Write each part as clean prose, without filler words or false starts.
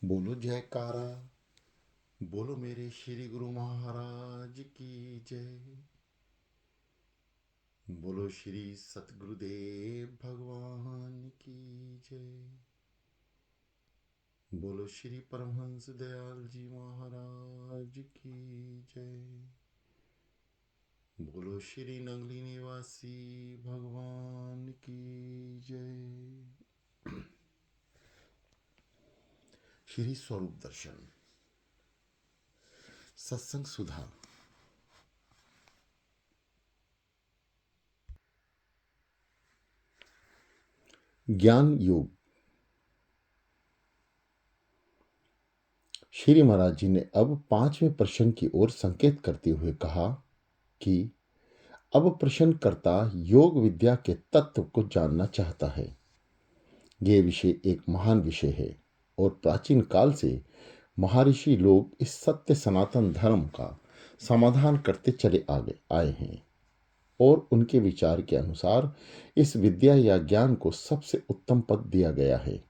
बोलो जयकारा, बोलो मेरे श्री गुरु महाराज की जय। बोलो श्री सतगुरुदेव भगवान की जय। बोलो श्री परमहंस दयाल जी महाराज की जय। बोलो श्री नगली निवासी भगवान की जय। श्री स्वरूप दर्शन सत्संग सुधा। ज्ञान योग। श्री महाराज जी ने अब 5वें प्रश्न की ओर संकेत करते हुए कहा कि अब प्रश्नकर्ता योग विद्या के तत्व को जानना चाहता है। यह विषय एक महान विषय है और प्राचीन काल से महर्षि लोग इस सत्य सनातन धर्म का समाधान करते चले आए हैं और उनके विचार के अनुसार इस विद्या या ज्ञान को सबसे उत्तम पद दिया गया है।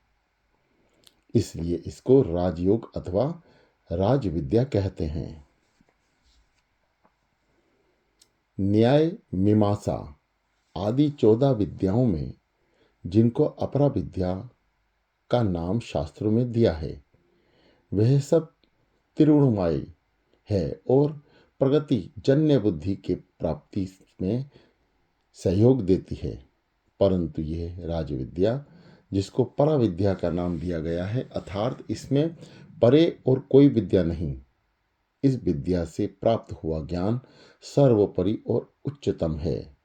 इसलिए इसको राजयोग अथवा राजविद्या कहते हैं। न्याय, मीमांसा आदि 14 विद्याओं में जिनको अपरा विद्या का नाम शास्त्रों में दिया है, वह सब त्रिगुणमय है और प्रगति जन्य बुद्धि के प्राप्ति में सहयोग देती है। परंतु यह राजविद्या जिसको परा विद्या का नाम दिया गया है, अर्थात इसमें परे और कोई विद्या नहीं, इस विद्या से प्राप्त हुआ ज्ञान सर्वोपरि और उच्चतम है।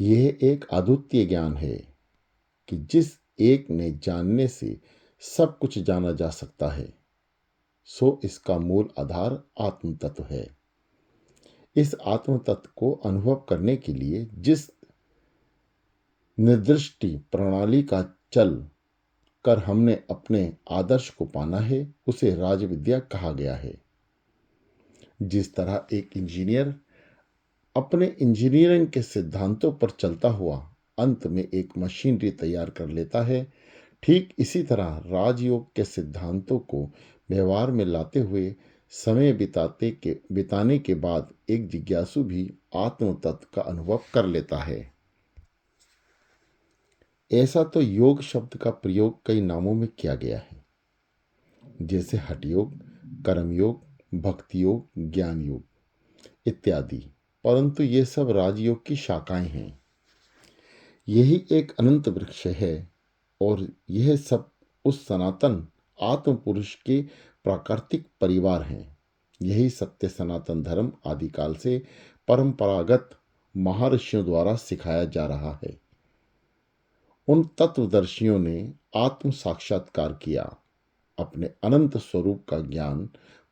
यह एक अद्वितीय ज्ञान है कि जिस एक ने जानने से सब कुछ जाना जा सकता है, सो इसका मूल आधार आत्म तत्व है। इस आत्म तत्व को अनुभव करने के लिए जिस निर्दिष्ट प्रणाली का चल कर हमने अपने आदर्श को पाना है, उसे राजविद्या कहा गया है। जिस तरह एक इंजीनियर अपने इंजीनियरिंग के सिद्धांतों पर चलता हुआ अंत में एक मशीनरी तैयार कर लेता है, ठीक इसी तरह राजयोग के सिद्धांतों को व्यवहार में लाते हुए समय बिताने के बाद एक जिज्ञासु भी आत्म तत्व का अनुभव कर लेता है। ऐसा तो योग शब्द का प्रयोग कई नामों में किया गया है, जैसे हठ योग, कर्म योग, भक्ति योग, ज्ञान योग इत्यादि। परंतु ये सब राजयोग की शाखाएं हैं। यही एक अनंत वृक्ष है और यह सब उस सनातन आत्म पुरुष के प्राकृतिक परिवार हैं। यही सत्य सनातन धर्म आदिकाल से परंपरागत महर्षियों द्वारा सिखाया जा रहा है। उन तत्वदर्शियों ने आत्म साक्षात्कार किया, अपने अनंत स्वरूप का ज्ञान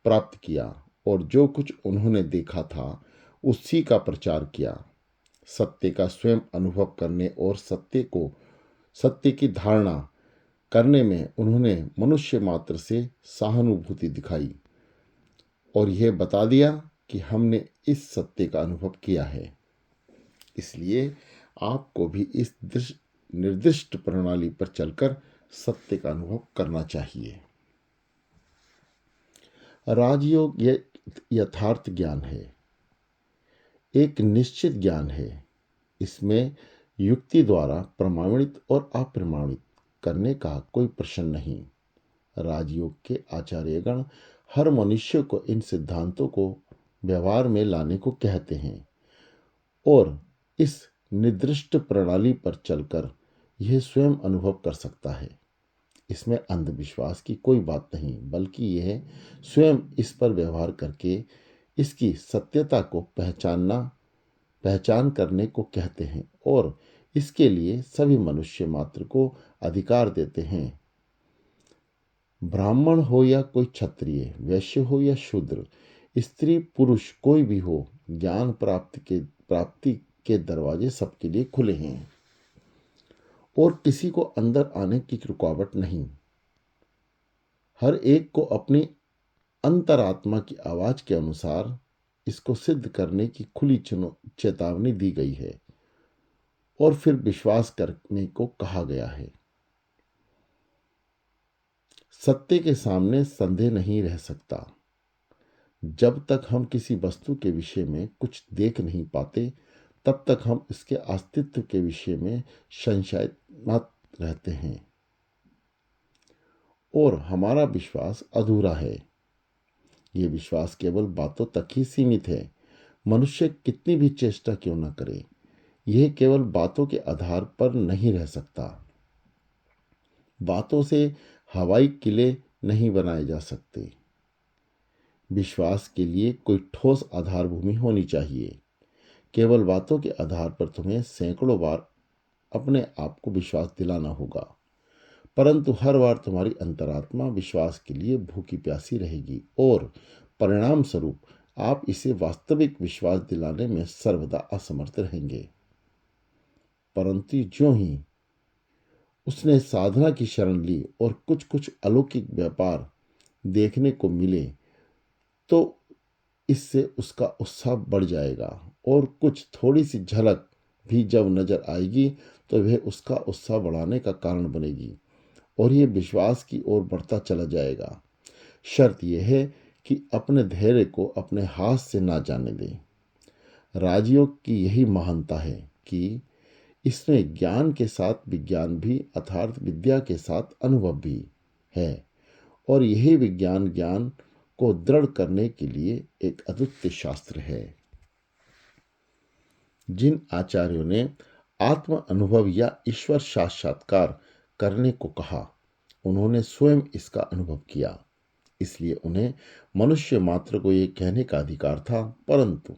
प्राप्त किया और जो कुछ उन्होंने देखा था उसी का प्रचार किया। सत्य का स्वयं अनुभव करने और सत्य की धारणा करने में उन्होंने मनुष्य मात्र से सहानुभूति दिखाई और यह बता दिया कि हमने इस सत्य का अनुभव किया है। इसलिए आपको भी इस निर्दिष्ट प्रणाली पर चलकर सत्य का अनुभव करना चाहिए। राजयोग यथार्थ ज्ञान है, एक निश्चित ज्ञान है। इसमें युक्ति द्वारा प्रमाणित और अप्रमाणित करने का कोई प्रश्न नहीं। राजयोग के आचार्यगण हर मनुष्य को इन सिद्धांतों को व्यवहार में लाने को कहते हैं और इस निर्दिष्ट प्रणाली पर चलकर यह स्वयं अनुभव कर सकता है। इसमें अंधविश्वास की कोई बात नहीं, बल्कि यह स्वयं इस पर व्यवहार करके इसकी सत्यता को पहचान करने को कहते हैं और इसके लिए सभी मनुष्य मात्र को अधिकार देते हैं। ब्राह्मण हो या कोई क्षत्रिय, वैश्य हो या शूद्र, स्त्री पुरुष कोई भी हो, ज्ञान प्राप्ति के दरवाजे सबके लिए खुले हैं और किसी को अंदर आने की रुकावट नहीं। हर एक को अपनी अंतरात्मा की आवाज के अनुसार इसको सिद्ध करने की खुली चेतावनी दी गई है और फिर विश्वास करने को कहा गया है। सत्य के सामने संदेह नहीं रह सकता। जब तक हम किसी वस्तु के विषय में कुछ देख नहीं पाते, तब तक हम इसके अस्तित्व के विषय में संशयात्मक रहते हैं और हमारा विश्वास अधूरा है। ये विश्वास केवल बातों तक ही सीमित है। मनुष्य कितनी भी चेष्टा क्यों न करे, यह केवल बातों के आधार पर नहीं रह सकता। बातों से हवाई किले नहीं बनाए जा सकते। विश्वास के लिए कोई ठोस आधार भूमि होनी चाहिए। केवल बातों के आधार पर तुम्हें सैकड़ों बार अपने आप को विश्वास दिलाना होगा, परंतु हर बार तुम्हारी अंतरात्मा विश्वास के लिए भूखी प्यासी रहेगी और परिणाम स्वरूप आप इसे वास्तविक विश्वास दिलाने में सर्वदा असमर्थ रहेंगे। परंतु ज्यों ही उसने साधना की शरण ली और कुछ कुछ अलौकिक व्यापार देखने को मिले, तो इससे उसका उत्साह बढ़ जाएगा और कुछ थोड़ी सी झलक भी जब नजर आएगी तो वह उसका उत्साह बढ़ाने का कारण बनेगी और यह विश्वास की ओर बढ़ता चला जाएगा। शर्त यह है कि अपने धैर्य को अपने हाथ से ना जाने दें। राजयोग की यही महानता है कि इसमें ज्ञान के साथ विज्ञान भी अर्थात विद्या के साथ अनुभव भी है और यही विज्ञान ज्ञान को दृढ़ करने के लिए एक अद्वितीय शास्त्र है। जिन आचार्यों ने आत्म अनुभव या ईश्वर साक्षात्कार करने को कहा, उन्होंने स्वयं इसका अनुभव किया, इसलिए उन्हें मनुष्य मात्र को यह कहने का अधिकार था, परंतु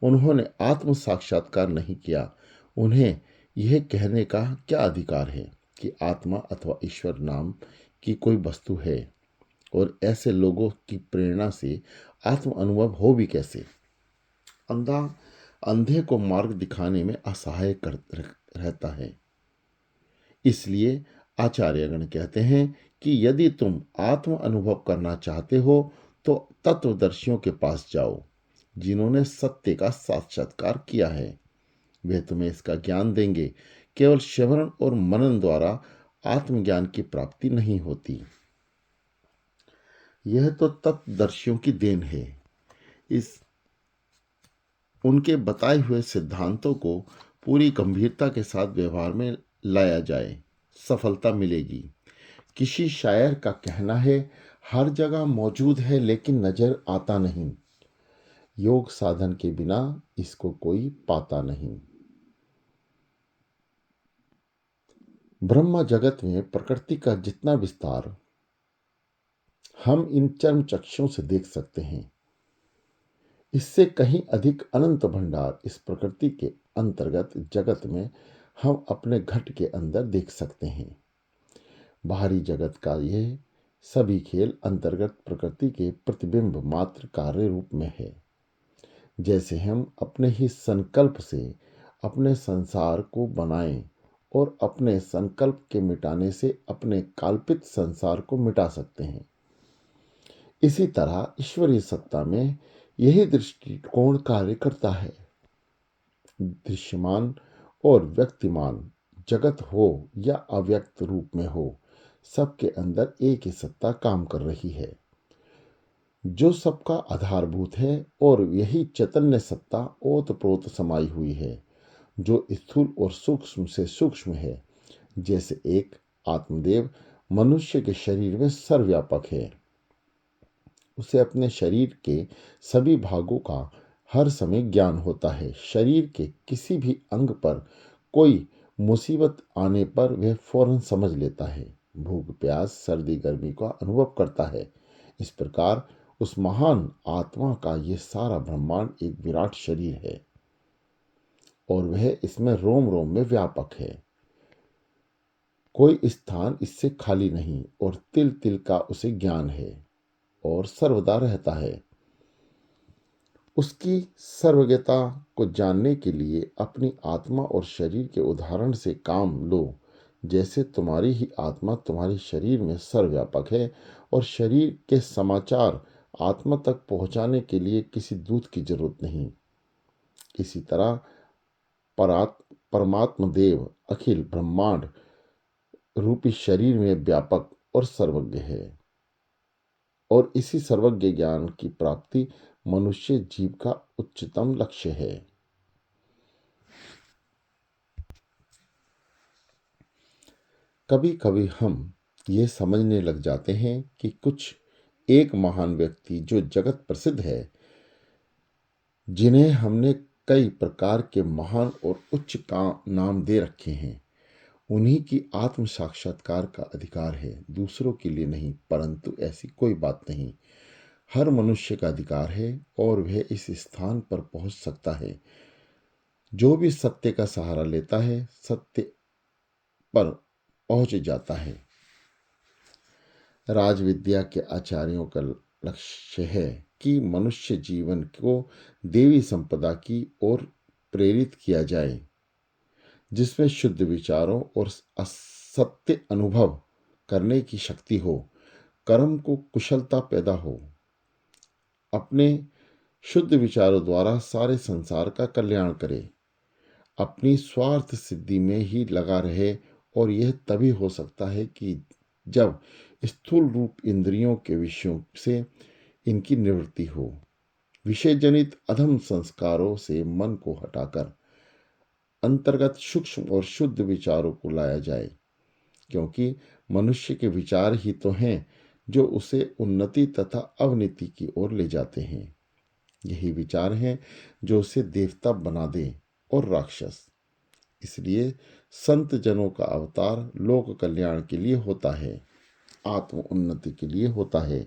उन्होंने आत्म साक्षात्कार नहीं किया। उन्हें यह कहने का क्या अधिकार है कि आत्मा अथवा ईश्वर नाम की कोई वस्तु है, और ऐसे लोगों की प्रेरणा से आत्म अनुभव हो भी कैसे। अंधा अंधे को मार्ग दिखाने में असहाय रहता है। इसलिए आचार्यगण कहते हैं कि यदि तुम आत्म अनुभव करना चाहते हो तो तत्वदर्शियों के पास जाओ, जिन्होंने सत्य का साक्षात्कार किया है। वे तुम्हें इसका ज्ञान देंगे। केवल श्रवण और मनन द्वारा आत्मज्ञान की प्राप्ति नहीं होती। यह तो तत्वदर्शियों की देन है। इस उनके बताए हुए सिद्धांतों को पूरी गंभीरता के साथ व्यवहार में लाया जाए, सफलता मिलेगी। किसी शायर का कहना है, हर जगह मौजूद है लेकिन नजर आता नहीं। योग साधन के बिना इसको कोई पाता नहीं। ब्रह्म जगत में प्रकृति का जितना विस्तार हम इन चर्म चक्षुओं से देख सकते हैं, इससे कहीं अधिक अनंत भंडार इस प्रकृति के अंतर्गत जगत में हम अपने घट के अंदर देख सकते हैं। बाहरी जगत का यह सभी खेल अंतर्गत प्रकृति के प्रतिबिंब मात्र कार्य रूप में है। जैसे हम अपने ही संकल्प से अपने संसार को बनाएं और अपने संकल्प के मिटाने से अपने काल्पित संसार को मिटा सकते हैं, इसी तरह ईश्वरीय सत्ता में यही दृष्टिकोण कार्य करता है। दृश्यमान और व्यक्तिमान जगत हो या अव्यक्त रूप में हो, सबके अंदर एक ही सत्ता काम कर रही है, जो सबका आधारभूत है, और यही चैतन्य सत्ता ओतप्रोत समाई हुई है, जो स्थूल और सूक्ष्म से सूक्ष्म है। जैसे एक आत्मदेव मनुष्य के शरीर में सर्वव्यापक है, उसे अपने शरीर के सभी भागों का हर समय ज्ञान होता है। शरीर के किसी भी अंग पर कोई मुसीबत आने पर वह फौरन समझ लेता है, भूख प्यास सर्दी गर्मी का अनुभव करता है। इस प्रकार उस महान आत्मा का यह सारा ब्रह्मांड एक विराट शरीर है और वह इसमें रोम रोम में व्यापक है। कोई स्थान इससे खाली नहीं और तिल तिल का उसे ज्ञान है और सर्वदा रहता है। उसकी सर्वज्ञता को जानने के लिए अपनी आत्मा और शरीर के उदाहरण से काम लो। जैसे तुम्हारी ही आत्मा तुम्हारे शरीर में सर्वव्यापक है और शरीर के समाचार आत्मा तक पहुंचाने के लिए किसी दूत की जरूरत नहीं, इसी तरह परमात्मा देव अखिल ब्रह्मांड रूपी शरीर में व्यापक और सर्वज्ञ है। और इसी सर्वज्ञ ज्ञान की प्राप्ति मनुष्य जीव का उच्चतम लक्ष्य है। कभी कभी हम ये समझने लग जाते हैं कि कुछ एक महान व्यक्ति जो जगत प्रसिद्ध है, जिन्हें हमने कई प्रकार के महान और उच्च का नाम दे रखे हैं, उन्हीं की आत्म साक्षात्कार का अधिकार है, दूसरों के लिए नहीं। परंतु ऐसी कोई बात नहीं। हर मनुष्य का अधिकार है और वह इस स्थान पर पहुंच सकता है। जो भी सत्य का सहारा लेता है, सत्य पर पहुंच जाता है। राजविद्या के आचार्यों का लक्ष्य है कि मनुष्य जीवन को देवी संपदा की ओर प्रेरित किया जाए, जिसमें शुद्ध विचारों और असत्य अनुभव करने की शक्ति हो, कर्म को कुशलता पैदा हो, अपने शुद्ध विचारों द्वारा सारे संसार का कल्याण करे, अपनी स्वार्थ सिद्धि में ही लगा रहे। और यह तभी हो सकता है कि जब स्थूल रूप इंद्रियों के विषयों से इनकी निवृत्ति हो, विषय जनित अधम संस्कारों से मन को हटाकर अंतर्गत सूक्ष्म और शुद्ध विचारों को लाया जाए, क्योंकि मनुष्य के विचार ही तो हैं जो उसे उन्नति तथा अवनति की ओर ले जाते हैं। यही विचार हैं जो उसे देवता बना दे और राक्षस। इसलिए संत जनों का अवतार लोक कल्याण के लिए होता है, आत्म उन्नति के लिए होता है,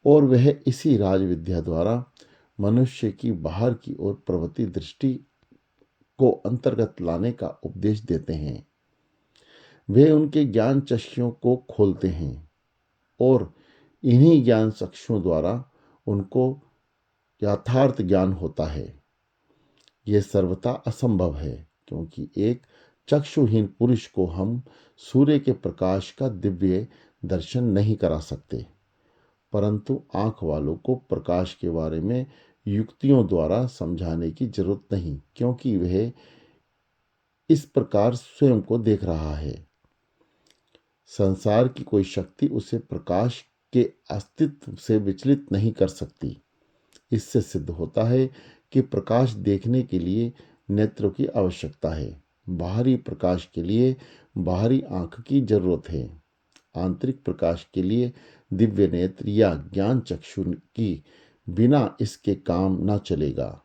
और वह इसी राजविद्या द्वारा मनुष्य की बाहर की ओर प्रवृत्ति दृष्टि को अंतर्गत लाने का उपदेश देते हैं। वे उनके ज्ञान चक्षुओं को खोलते हैं और इन्हीं ज्ञान चक्षुओं द्वारा उनको यथार्थ ज्ञान होता है। यह सर्वथा असंभव है, क्योंकि एक चक्षुहीन पुरुष को हम सूर्य के प्रकाश का दिव्य दर्शन नहीं करा सकते, परंतु आंख वालों को प्रकाश के बारे में युक्तियों द्वारा समझाने की जरूरत नहीं, क्योंकि वह इस प्रकार स्वयं को देख रहा है। संसार की कोई शक्ति उसे प्रकाश के अस्तित्व से विचलित नहीं कर सकती। इससे सिद्ध होता है कि प्रकाश देखने के लिए नेत्रों की आवश्यकता है। बाहरी प्रकाश के लिए बाहरी आंख की जरूरत है। आंतरिक प्रकाश के लिए दिव्य नेत्र या ज्ञान चक्षु की बिना इसके काम न चलेगा।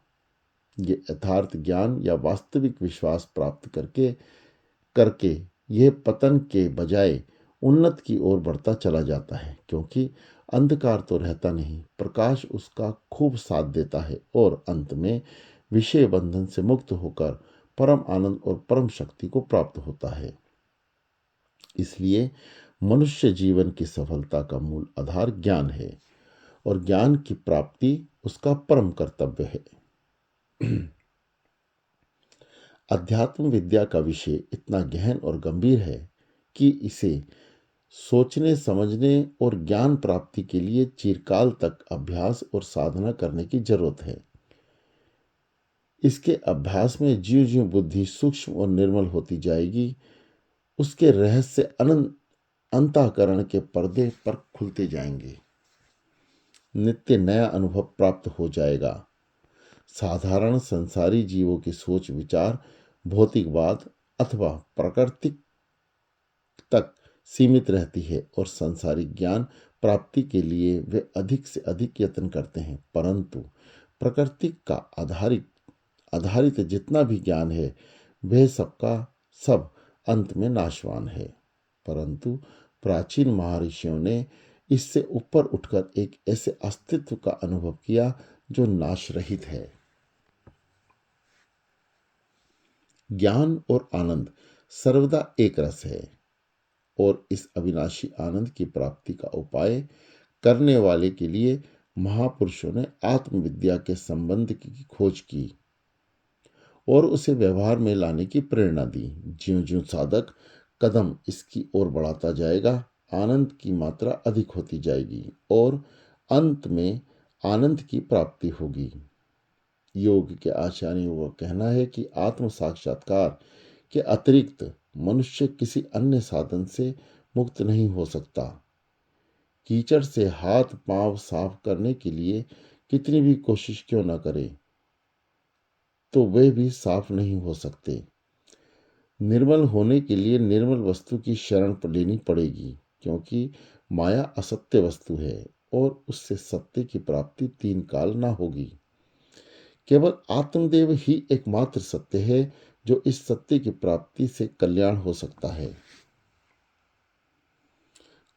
ये यथार्थ ज्ञान या वास्तविक विश्वास प्राप्त करके करके यह पतन के बजाय उन्नत की ओर बढ़ता चला जाता है, क्योंकि अंधकार तो रहता नहीं, प्रकाश उसका खूब साथ देता है और अंत में विषय बंधन से मुक्त होकर परम आनंद और परम शक्ति को प्राप्त होता है। इसलिए मनुष्य जीवन की सफलता का मूल आधार ज्ञान है और ज्ञान की प्राप्ति उसका परम कर्तव्य है। अध्यात्म विद्या का विषय इतना गहन और गंभीर है कि इसे सोचने समझने और ज्ञान प्राप्ति के लिए चिरकाल तक अभ्यास और साधना करने की जरूरत है। इसके अभ्यास में जीव जीव बुद्धि सूक्ष्म और निर्मल होती जाएगी, उसके रहस्य अनंत अंतःकरण के पर्दे पर खुलते जाएंगे, नित्य नया अनुभव प्राप्त हो जाएगा। साधारण संसारी जीवों की सोच विचार भौतिकवाद अथवा प्राकृतिक तक सीमित रहती है और सांसारिक ज्ञान प्राप्ति के लिए वे अधिक से अधिक यत्न करते हैं, परंतु प्रकृति का आधारित जितना भी ज्ञान है वह सबका सब अंत में नाशवान है। परंतु प्राचीन महर्षियों ने इससे ऊपर उठकर एक ऐसे अस्तित्व का अनुभव किया जो नाश रहित है। ज्ञान और आनंद सर्वदा एक रस है और इस अविनाशी आनंद की प्राप्ति का उपाय करने वाले के लिए महापुरुषों ने आत्मविद्या के संबंध की खोज की और उसे व्यवहार में लाने की प्रेरणा दी। ज्यों ज्यों साधक कदम इसकी ओर बढ़ाता जाएगा, आनंद की मात्रा अधिक होती जाएगी और अंत में आनंद की प्राप्ति होगी। योग के आचार्यों का कहना है कि आत्म साक्षात्कार के अतिरिक्त मनुष्य किसी अन्य साधन से मुक्त नहीं हो सकता, कीचड़ से हाथ पांव साफ करने के लिए कितनी भी कोशिश क्यों न करे, तो वे भी साफ नहीं हो सकते। निर्मल होने के लिए निर्मल वस्तु की शरण लेनी पड़ेगी, क्योंकि माया असत्य वस्तु है और उससे सत्य की प्राप्ति तीन काल ना होगी। केवल आत्मदेव ही एकमात्र सत्य है, जो इस सत्य की प्राप्ति से कल्याण हो सकता है।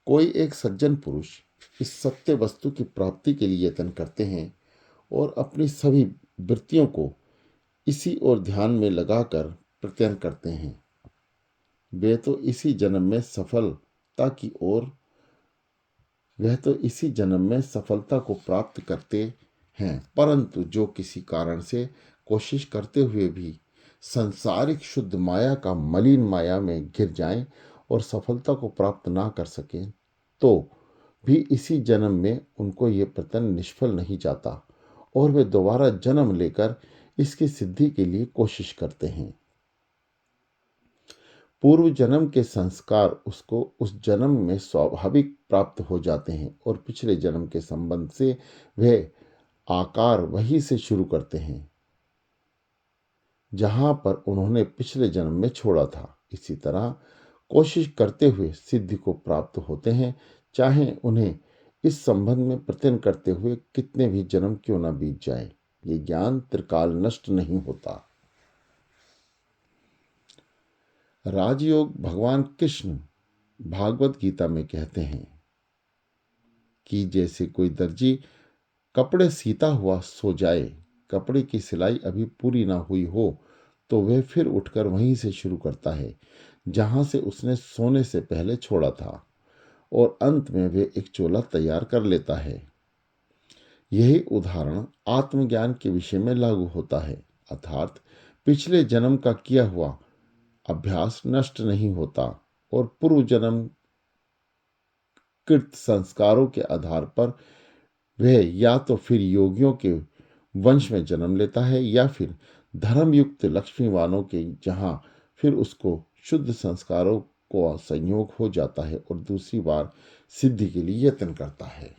कोई एक सज्जन पुरुष इस सत्य वस्तु की प्राप्ति के लिए यत्न करते हैं और अपनी सभी वृत्तियों को इसी ओर ध्यान में लगाकर प्रत्ययन करते हैं। वे तो इसी जन्म में सफलता की ओर वह तो इसी जन्म में सफलता को प्राप्त करते हैं, परंतु जो किसी कारण से कोशिश करते हुए भी संसारिक शुद्ध माया का मलिन माया में गिर जाएं और सफलता को प्राप्त ना कर सकें, तो भी इसी जन्म में उनको ये प्रयत्न निष्फल नहीं जाता और वे दोबारा जन्म लेकर इसकी सिद्धि के लिए कोशिश करते हैं। पूर्व जन्म के संस्कार उसको उस जन्म में स्वाभाविक प्राप्त हो जाते हैं और पिछले जन्म के संबंध से वह आकार वही से शुरू करते हैं जहां पर उन्होंने पिछले जन्म में छोड़ा था। इसी तरह कोशिश करते हुए सिद्धि को प्राप्त होते हैं, चाहे उन्हें इस संबंध में प्रयत्न करते हुए कितने भी जन्म क्यों न बीत जाए। ये ज्ञान त्रिकाल नष्ट नहीं होता। राजयोग भगवान कृष्ण भागवत गीता में कहते हैं कि जैसे कोई दर्जी कपड़े सीता हुआ सो जाए, कपड़े की सिलाई अभी पूरी ना हुई हो तो वह फिर उठकर वहीं से शुरू करता है जहां से उसने सोने से पहले छोड़ा था और अंत में वह एक चोला तैयार कर लेता है। यही उदाहरण आत्मज्ञान के विषय में लागू होता है, अर्थात पिछले जन्म का किया हुआ अभ्यास नष्ट नहीं होता और पूर्व जन्म कृत संस्कारों के आधार पर वह या तो फिर योगियों के वंश में जन्म लेता है या फिर धर्मयुक्त लक्ष्मीवानों के, जहां फिर उसको शुद्ध संस्कारों को संयोग हो जाता है और दूसरी बार सिद्धि के लिए यत्न करता है।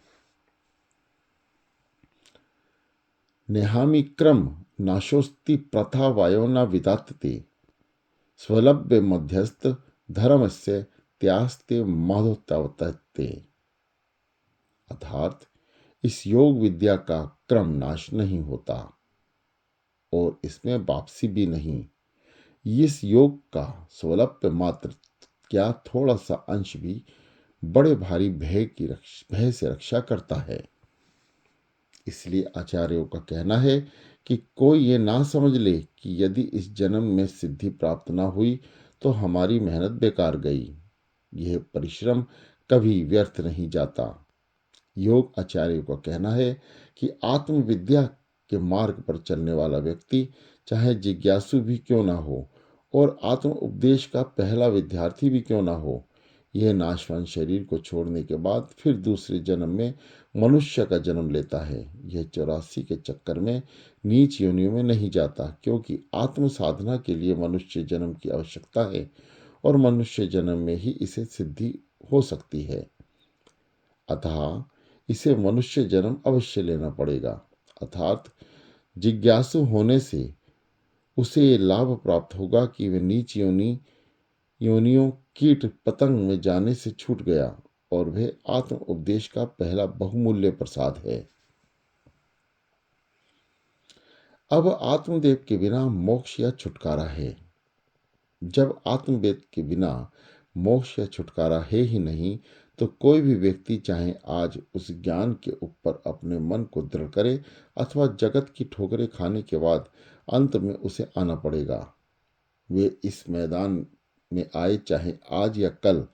नेहामि क्रम नाशोस्ति प्रथा वायोना विदातते स्वलभ्य मध्यस्थ धर्म से त्यास्ते माधोत्तवते, अर्थात इस योग विद्या का क्रम नाश नहीं होता और इसमें वापसी भी नहीं। इस योग का स्वल्प मात्र क्या थोड़ा सा अंश भी बड़े भारी भय से रक्षा करता है। इसलिए आचार्यों का कहना है कि कोई ये ना समझ ले कि यदि इस जन्म में सिद्धि प्राप्त ना हुई तो हमारी मेहनत बेकार गई। यह परिश्रम कभी व्यर्थ नहीं जाता। योग आचार्यों का कहना है कि आत्मविद्या के मार्ग पर चलने वाला व्यक्ति चाहे जिज्ञासु भी क्यों ना हो और आत्म उपदेश का पहला विद्यार्थी भी क्यों ना हो, यह नाशवान शरीर को छोड़ने के बाद फिर दूसरे जन्म में मनुष्य का जन्म लेता है। यह 84 के चक्कर में नीच योनियों में नहीं जाता, क्योंकि आत्म साधना के लिए मनुष्य जन्म की आवश्यकता है और मनुष्य जन्म में ही इसे सिद्धि हो सकती है। अतः इसे मनुष्य जन्म अवश्य लेना पड़ेगा, अर्थात जिज्ञासु होने से उसे ये लाभ प्राप्त होगा कि वह नीच योनियों कीट पतंग में जाने से छूट गया और वह आत्म उपदेश का पहला बहुमूल्य प्रसाद है। अब आत्मदेव के बिना मोक्ष या छुटकारा है। जब आत्मवेद के बिना मोक्ष या छुटकारा है ही नहीं, तो कोई भी व्यक्ति चाहे आज उस ज्ञान के ऊपर अपने मन को दृढ़ करे अथवा जगत की ठोकरें खाने के बाद अंत में उसे आना पड़ेगा। वे इस मैदान में आए चाहे आज या कल,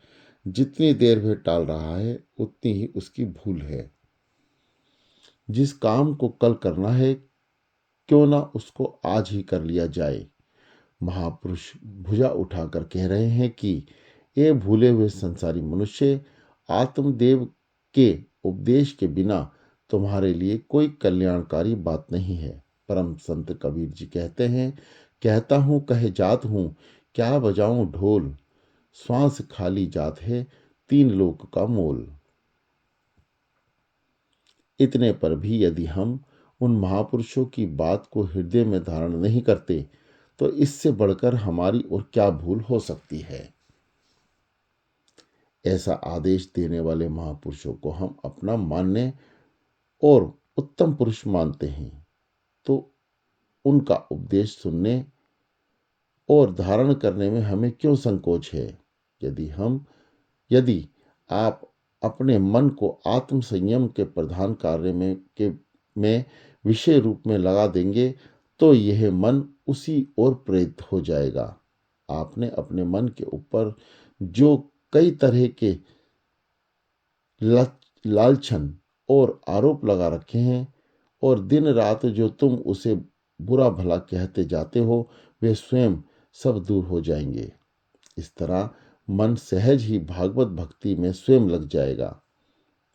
जितनी देर वह टाल रहा है उतनी ही उसकी भूल है। जिस काम को कल करना है क्यों ना उसको आज ही कर लिया जाए। महापुरुष भुजा उठाकर कह रहे हैं कि ये भूले हुए संसारी मनुष्य, आत्मदेव के उपदेश के बिना तुम्हारे लिए कोई कल्याणकारी बात नहीं है। परम संत कबीर जी कहते हैं, कहता हूँ कहे जात हूँ, क्या बजाऊं ढोल, श्वास खाली जात है, तीन लोक का मोल। इतने पर भी यदि हम उन महापुरुषों की बात को हृदय में धारण नहीं करते तो इससे बढ़कर हमारी और क्या भूल हो सकती है। ऐसा आदेश देने वाले महापुरुषों को हम अपना मान्य और उत्तम पुरुष मानते हैं, तो उनका उपदेश सुनने और धारण करने में हमें क्यों संकोच है। यदि आप अपने मन को आत्म संयम के प्रधान कार्य में विषय रूप में लगा देंगे तो यह मन उसी ओर प्रेरित हो जाएगा। आपने अपने मन के ऊपर जो कई तरह के लालछन और आरोप लगा रखे हैं और दिन रात जो तुम उसे बुरा भला कहते जाते हो वे स्वयं सब दूर हो जाएंगे। इस तरह मन सहज ही भागवत भक्ति में स्वयं लग जाएगा।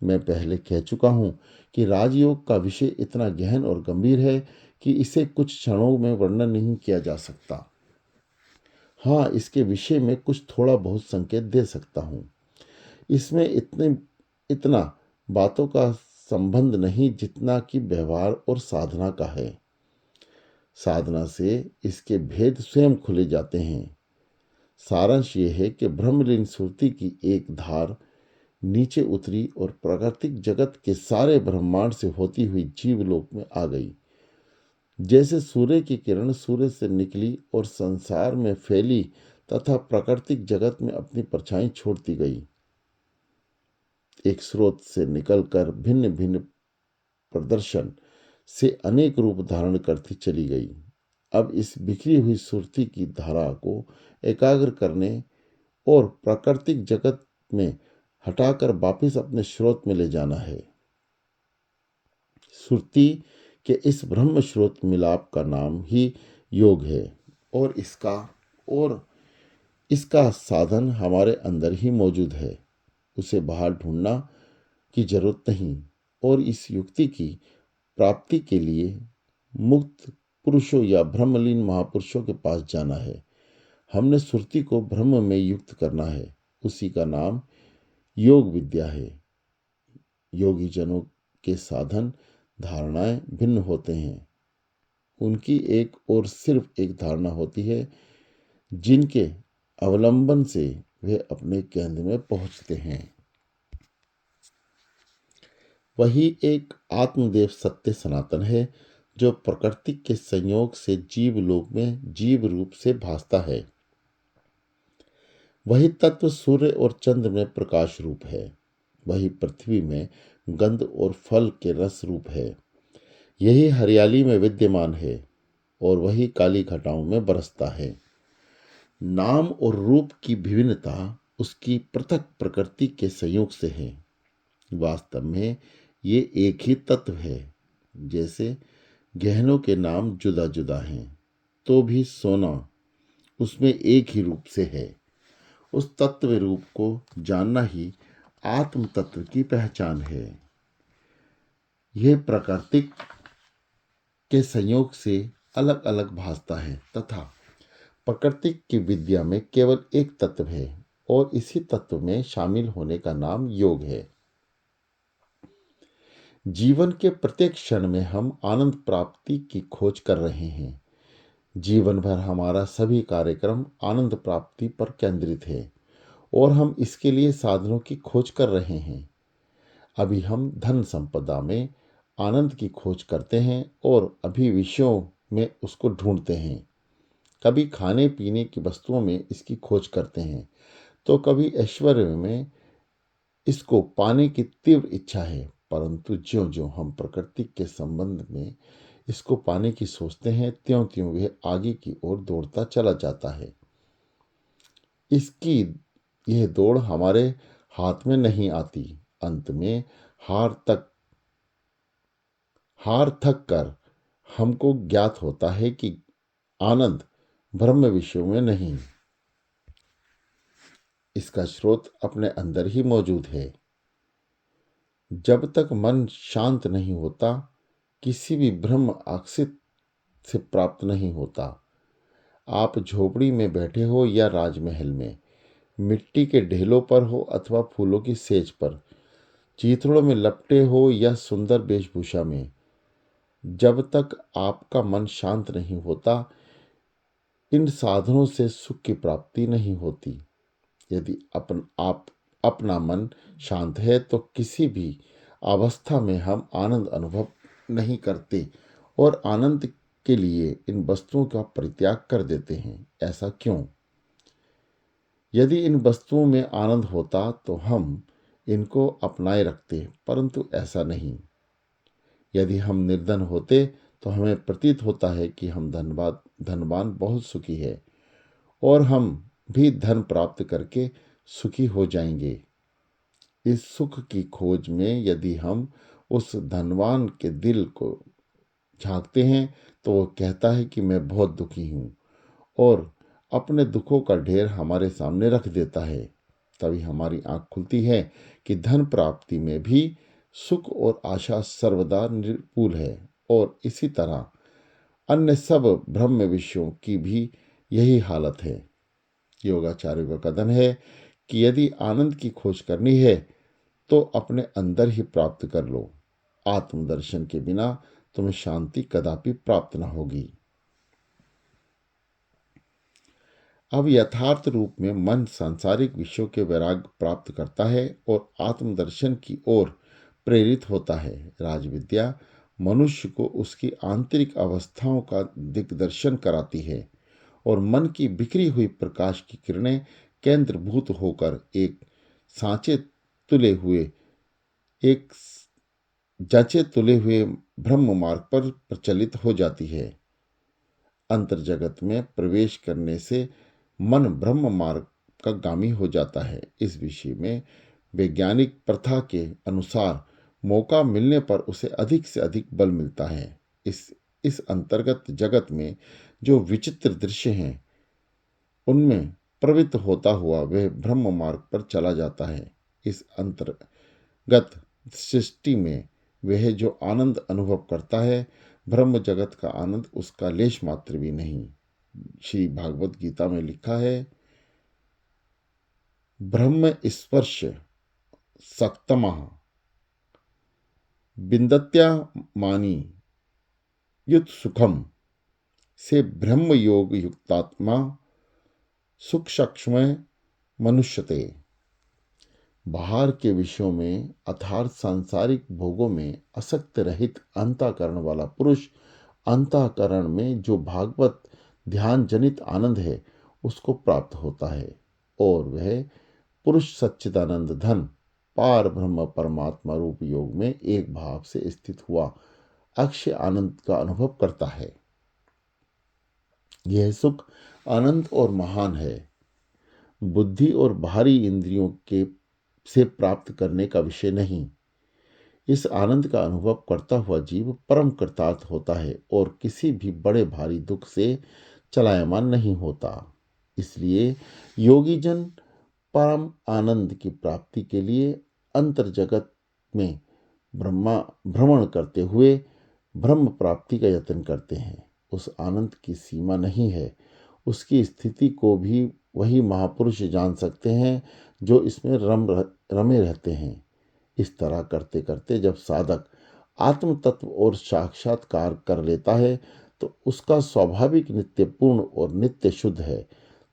मैं पहले कह चुका हूं कि राजयोग का विषय इतना गहन और गंभीर है कि इसे कुछ क्षणों में वर्णन नहीं किया जा सकता। हाँ, इसके विषय में कुछ थोड़ा बहुत संकेत दे सकता हूं। इसमें इतना बातों का संबंध नहीं जितना कि व्यवहार और साधना का है। साधना से इसके भेद स्वयं खुले जाते हैं। सारांश ये है कि ब्रह्मलीन सुरति की एक धार नीचे उतरी और प्राकृतिक जगत के सारे ब्रह्मांड से होती हुई जीवलोक में आ गई। जैसे सूर्य की किरण सूर्य से निकली और संसार में फैली तथा प्राकृतिक जगत में अपनी परछाई छोड़ती गई। एक स्रोत से निकलकर भिन्न भिन्न प्रदर्शन से अनेक रूप धारण करती चली गई। अब इस बिखरी हुई सुरती की धारा को एकाग्र करने और प्राकृतिक जगत में हटाकर वापस अपने स्रोत में ले जाना है। सुरती के इस ब्रह्म स्रोत मिलाप का नाम ही योग है और इसका साधन हमारे अंदर ही मौजूद है। उसे बाहर ढूंढना की जरूरत नहीं और इस युक्ति की प्राप्ति के लिए मुक्त पुरुषों या ब्रह्मलीन महापुरुषों के पास जाना है। हमने सुरति को ब्रह्म में युक्त करना है। उसी का नाम योग विद्या है। योगी जनों के साधन धारणाएं भिन्न होते हैं। उनकी एक और सिर्फ एक धारणा होती है जिनके अवलंबन से वे अपने केंद्र में पहुंचते हैं। वही एक आत्मदेव सत्य सनातन है जो प्रकृति के संयोग से जीव लोक में जीव रूप से भासता है। वही तत्व सूर्य और चंद्र में प्रकाश रूप है। वही पृथ्वी में गंध और फल के रस रूप है। यही हरियाली में विद्यमान है और वही काली घटाओं में बरसता है। नाम और रूप की विभिन्नता उसकी पृथक प्रकृति के संयोग से है। वास्तव में ये एक ही तत्व है। जैसे गहनों के नाम जुदा जुदा हैं तो भी सोना उसमें एक ही रूप से है। उस तत्व रूप को जानना ही आत्म तत्व की पहचान है। यह प्राकृतिक के संयोग से अलग अलग भासता है तथा प्रकृति की विद्या में केवल एक तत्व है और इसी तत्व में शामिल होने का नाम योग है। जीवन के प्रत्येक क्षण में हम आनंद प्राप्ति की खोज कर रहे हैं। जीवन भर हमारा सभी कार्यक्रम आनंद प्राप्ति पर केंद्रित है और हम इसके लिए साधनों की खोज कर रहे हैं। अभी हम धन संपदा में आनंद की खोज करते हैं और अभी विषयों में उसको ढूंढते हैं। कभी खाने पीने की वस्तुओं में इसकी खोज करते हैं तो कभी ऐश्वर्य में इसको पाने की तीव्र इच्छा है। परंतु ज्यों ज्यों हम प्रकृति के संबंध में इसको पाने की सोचते हैं त्यों त्यों वह आगे की ओर दौड़ता चला जाता है। इसकी यह दौड़ हमारे हाथ में नहीं आती। अंत में हार थक कर हमको ज्ञात होता है कि आनंद ब्रह्म विषयों में नहीं, इसका स्रोत अपने अंदर ही मौजूद है। जब तक मन शांत नहीं होता किसी भी ब्रह्म आक्षित से प्राप्त नहीं होता। आप झोपड़ी में बैठे हो या राजमहल में, मिट्टी के ढेलों पर हो अथवा फूलों की सेज पर, चिथड़ों में लपटे हो या सुंदर वेशभूषा में, जब तक आपका मन शांत नहीं होता, इन साधनों से सुख की प्राप्ति नहीं होती। यदि अपना मन शांत है तो किसी भी अवस्था में हम आनंद अनुभव नहीं करते और आनंद के लिए इन वस्तुओं का परित्याग कर देते हैं। ऐसा क्यों? यदि इन वस्तुओं में आनंद होता तो हम इनको अपनाए रखते, परंतु ऐसा नहीं। यदि हम निर्धन होते तो हमें प्रतीत होता है कि हम धनवान बहुत सुखी है और हम भी धन प्राप्त करके सुखी हो जाएंगे। इस सुख की खोज में यदि हम उस धनवान के दिल को झांकते हैं तो वो कहता है कि मैं बहुत दुखी हूँ और अपने दुखों का ढेर हमारे सामने रख देता है। तभी हमारी आंख खुलती है कि धन प्राप्ति में भी सुख और आशा सर्वदा निर्भुल है और इसी तरह अन्य सब ब्रह्म विषयों की भी यही हालत है। योगाचार्य का कथन है कि यदि आनंद की खोज करनी है तो अपने अंदर ही प्राप्त कर लो। आत्मदर्शन के बिना तुम्हें शांति कदापि प्राप्त न होगी। अब यथार्थ रूप में मन सांसारिक विषयों के वैराग्य प्राप्त करता है और आत्मदर्शन की ओर प्रेरित होता है। राजविद्या मनुष्य को उसकी आंतरिक अवस्थाओं का दिग्दर्शन कराती है और मन की बिखरी हुई प्रकाश की किरणें केंद्रभूत होकर सांचे तुले हुए एक जांचे तुले हुए ब्रह्म मार्ग पर प्रचलित हो जाती है। अंतर जगत में प्रवेश करने से मन ब्रह्म मार्ग का गामी हो जाता है। इस विषय में वैज्ञानिक प्रथा के अनुसार मौका मिलने पर उसे अधिक से अधिक बल मिलता है। इस अंतर्गत जगत में जो विचित्र दृश्य हैं उनमें प्रवृत्त होता हुआ वह ब्रह्म मार्ग पर चला जाता है। इस अंतर्गत सृष्टि में वह जो आनंद अनुभव करता है, ब्रह्म जगत का आनंद उसका लेश मात्र भी नहीं। श्री भागवत गीता में लिखा है, ब्रह्म स्पर्श सक्तमः बिंदत्या मानी युत सुखम से ब्रह्म योग युक्तात्मा सुख सक्ष्म मनुष्यते। बाहर के विषयों में अर्थात सांसारिक भोगों में आसक्त रहित अंतःकरण वाला पुरुष अंतःकरण में जो भागवत ध्यान जनित आनंद है उसको प्राप्त होता है और वह पुरुष सच्चिदानंद धन पार ब्रह्म परमात्मा रूप योग में एक भाव से स्थित हुआ अक्षय आनंद का अनुभव करता है। यह सुख अनंत और महान है, बुद्धि और बाहरी इंद्रियों के से प्राप्त करने का विषय नहीं। इस आनंद का अनुभव करता हुआ जीव परम कृतार्थ होता है और किसी भी बड़े भारी दुख से चलायमान नहीं होता। इसलिए योगी जन परम आनंद की प्राप्ति के लिए अंतर जगत में भ्रमण करते हुए ब्रह्म प्राप्ति का यत्न करते हैं। उस आनंद की सीमा नहीं है, उसकी स्थिति को भी वही महापुरुष जान सकते हैं जो इसमें रमे रहते हैं। इस तरह करते करते जब साधक आत्म तत्व और साक्षात्कार कर लेता है तो उसका स्वाभाविक नित्य पूर्ण और नित्य शुद्ध है।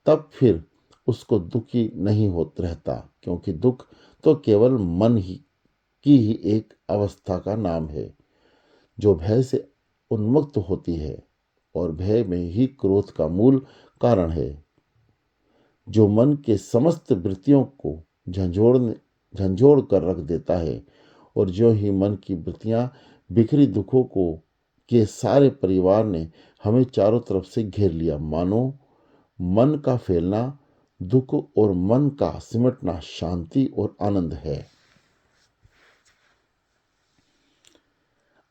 तब फिर उसको दुखी नहीं होता रहता, क्योंकि दुख तो केवल मन की ही एक अवस्था का नाम है जो भय से उन्मुक्त होती है और भय में ही क्रोध का मूल कारण है, जो मन के समस्त वृत्तियों को झंझोड़ कर रख देता है। और जो ही मन की वृत्तियां बिखरी दुखों को के सारे परिवार ने हमें चारों तरफ से घेर लिया, मानो मन का फैलना दुख और मन का सिमटना शांति और आनंद है।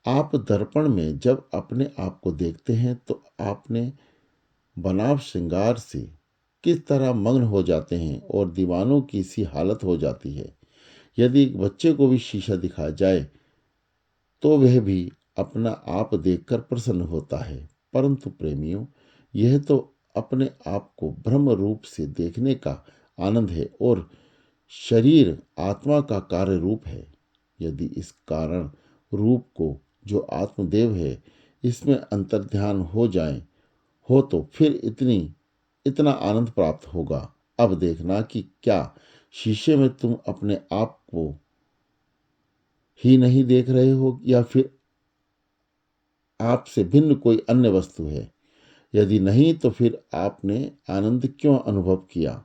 आप दर्पण में जब अपने आप को देखते हैं तो आपने बनाव श्रृंगार से किस तरह मग्न हो जाते हैं और दीवानों की सी हालत हो जाती है। यदि एक बच्चे को भी शीशा दिखाया जाए तो वह भी अपना आप देखकर प्रसन्न होता है, परंतु प्रेमियों, यह तो अपने आप को ब्रह्म रूप से देखने का आनंद है और शरीर आत्मा का कार्य रूप है। यदि इस कारण रूप को, जो आत्मदेव है, इसमें अंतर्ध्यान हो जाए हो तो फिर इतना आनंद प्राप्त होगा। अब देखना कि क्या शीशे में तुम अपने आप को ही नहीं देख रहे हो या फिर आपसे भिन्न कोई अन्य वस्तु है। यदि नहीं तो फिर आपने आनंद क्यों अनुभव किया?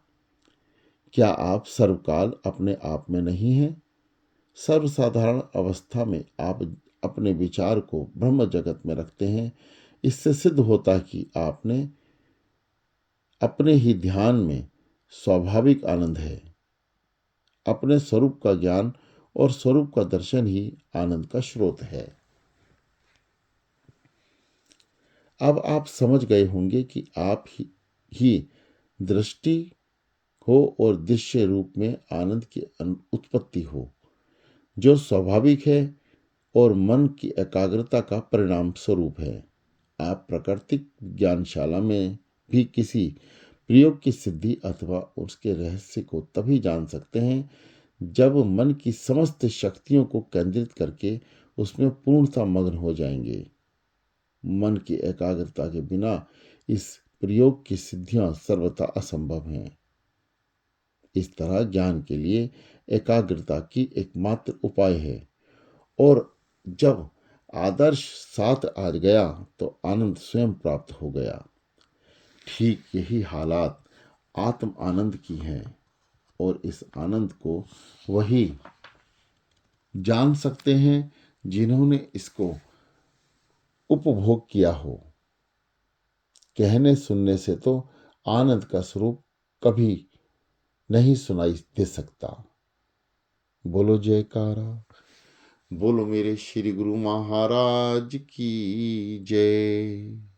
क्या आप सर्वकाल अपने आप में नहीं हैं? सर्वसाधारण अवस्था में आप अपने विचार को ब्रह्म जगत में रखते हैं। इससे सिद्ध होता है कि आपने अपने ही ध्यान में स्वाभाविक आनंद है। अपने स्वरूप का ज्ञान और स्वरूप का दर्शन ही आनंद का स्रोत है। अब आप समझ गए होंगे कि आप ही दृष्टि हो और दृश्य रूप में आनंद की उत्पत्ति हो, जो स्वाभाविक है और मन की एकाग्रता का परिणाम स्वरूप है। आप प्राकृतिक ज्ञानशाला में भी किसी प्रयोग की सिद्धि अथवा उसके रहस्य को तभी जान सकते हैं जब मन की समस्त शक्तियों को केंद्रित करके उसमें पूर्णतः मग्न हो जाएंगे। मन की एकाग्रता के बिना इस प्रयोग की सिद्धियां सर्वथा असंभव हैं। इस तरह ज्ञान के लिए एकाग्रता की एकमात्र उपाय है, और जब आदर्श साथ आ गया तो आनंद स्वयं प्राप्त हो गया। ठीक यही हालात आत्म आनंद की हैं, और इस आनंद को वही जान सकते हैं जिन्होंने इसको उपभोग किया हो। कहने सुनने से तो आनंद का स्वरूप कभी नहीं सुनाई दे सकता। बोलो जयकारा। बोलो मेरे श्री गुरु महाराज की जय।